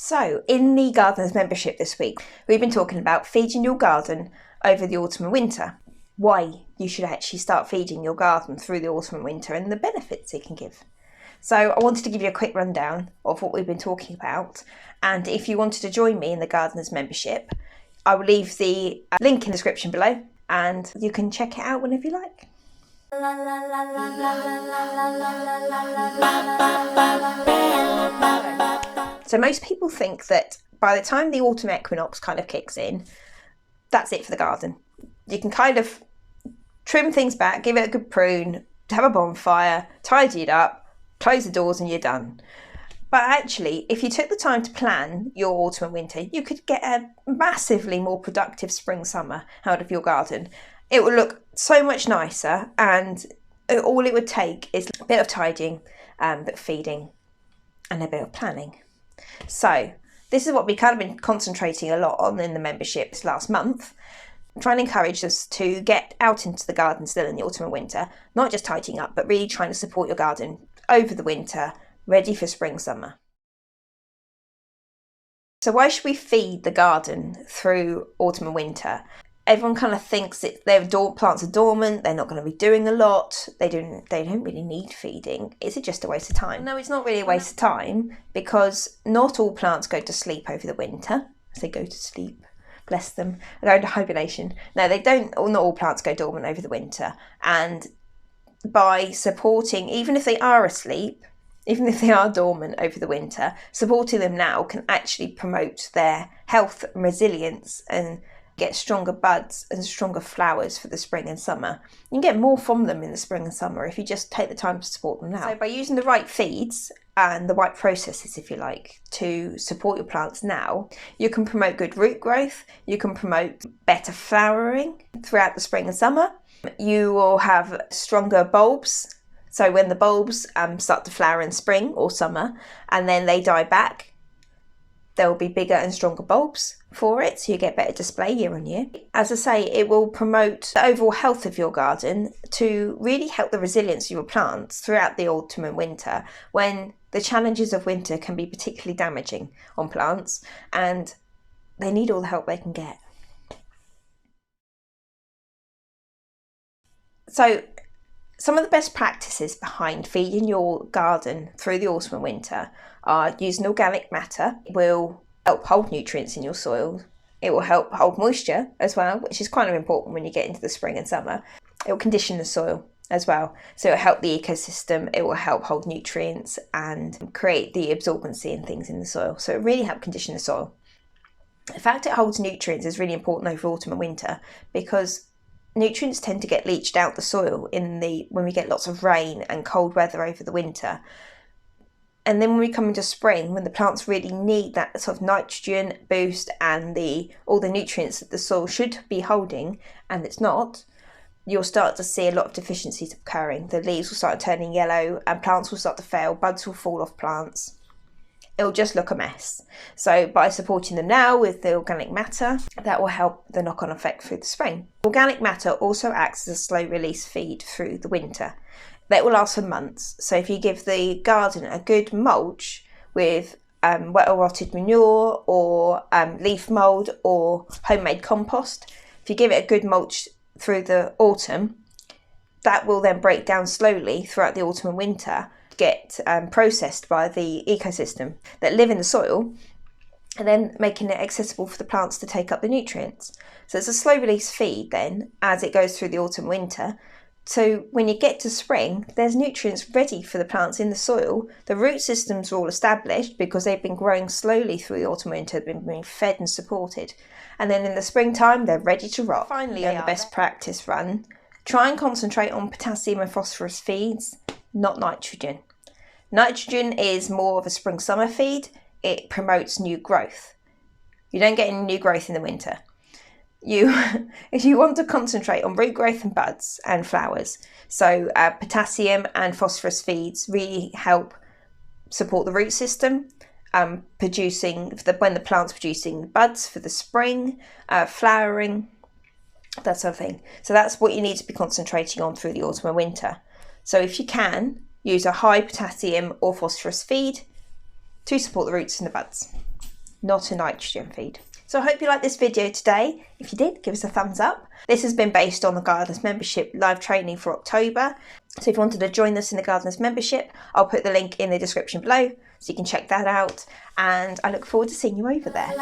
So in the Gardeners membership this week, we've been talking about feeding your garden over the autumn and winter. Why you should actually start feeding your garden through the autumn and winter and the benefits it can give. So I wanted to give you a quick rundown of what we've been talking about. And if you wanted to join me in the Gardeners membership, I will leave the link in the description below and you can check it out whenever you like. So most people think that by the time the autumn equinox kind of kicks in, that's it for the garden. You can kind of trim things back, give it a good prune, have a bonfire, tidy it up, close the doors and you're done. But actually, if you took the time to plan your autumn and winter, you could get a massively more productive spring, summer out of your garden. It would look so much nicer, and all it would take is a bit of tidying, a bit of feeding and a bit of planning. So this is what we've kind of been concentrating a lot on in the membership this last month. I'm trying to encourage us to get out into the garden still in the autumn and winter, not just tidying up, but really trying to support your garden over the winter, ready for spring, summer. So why should we feed the garden through autumn and winter? Everyone kind of thinks that their plants are dormant, they're not going to be doing a lot, they don't really need feeding. Is it just a waste of time? No, it's not really a waste of time, because not all plants go to sleep over the winter. As they go to sleep, bless them, they go into hibernation. No, they don't. Not all plants go dormant over the winter. And by supporting, even if they are asleep, even if they are dormant over the winter, supporting them now can actually promote their health and resilience and get stronger buds and stronger flowers for the spring and summer. You can get more from them in the spring and summer if you just take the time to support them now. So by using the right feeds and the right processes, if you like, to support your plants now, you can promote good root growth, you can promote better flowering throughout the spring and summer. You will have stronger bulbs. So when the bulbs start to flower in spring or summer and then they die back, there will be bigger and stronger bulbs for it, so you get better display year on year. As I say, it will promote the overall health of your garden to really help the resilience of your plants throughout the autumn and winter, when the challenges of winter can be particularly damaging on plants and they need all the help they can get. So some of the best practices behind feeding your garden through the autumn and winter are using organic matter. It will help hold nutrients in your soil. It will help hold moisture as well, which is kind of important when you get into the spring and summer. It will condition the soil as well. So it will help the ecosystem, it will help hold nutrients and create the absorbency and things in the soil. So it really helps condition the soil. The fact it holds nutrients is really important over autumn and winter, because nutrients tend to get leached out the soil when we get lots of rain and cold weather over the winter. And then when we come into spring, when the plants really need that sort of nitrogen boost and all the nutrients that the soil should be holding, and it's not, you'll start to see a lot of deficiencies occurring. The leaves will start turning yellow and plants will start to fail, buds will fall off plants. It'll just look a mess. So by supporting them now with the organic matter, that will help the knock-on effect through the spring. Organic matter also acts as a slow release feed through the winter. That will last for months. So if you give the garden a good mulch with wet or rotted manure or leaf mould or homemade compost, if you give it a good mulch through the autumn, that will then break down slowly throughout the autumn and winter, get processed by the ecosystem that live in the soil, and then making it accessible for the plants to take up the nutrients. So it's a slow release feed then as it goes through the autumn and winter. So when you get to spring, there's nutrients ready for the plants in the soil. The root systems are all established because they've been growing slowly through the autumn and winter, been being fed and supported. And then in the springtime, they're ready to rock. Finally, on the best practice run, try and concentrate on potassium and phosphorus feeds, not nitrogen. Nitrogen is more of a spring-summer feed. It promotes new growth. You don't get any new growth in the winter. If you want to concentrate on root growth and buds and flowers, so potassium and phosphorus feeds really help support the root system, when the plant's producing buds for the spring, flowering, that sort of thing. So that's what you need to be concentrating on through the autumn and winter. So if you can, use a high potassium or phosphorus feed to support the roots and the buds. not a nitrogen feed. So I hope you liked this video today. If you did, give us a thumbs up. This has been based on the Gardeners Membership live training for October. So if you wanted to join us in the Gardeners Membership, I'll put the link in the description below so you can check that out. And I look forward to seeing you over there.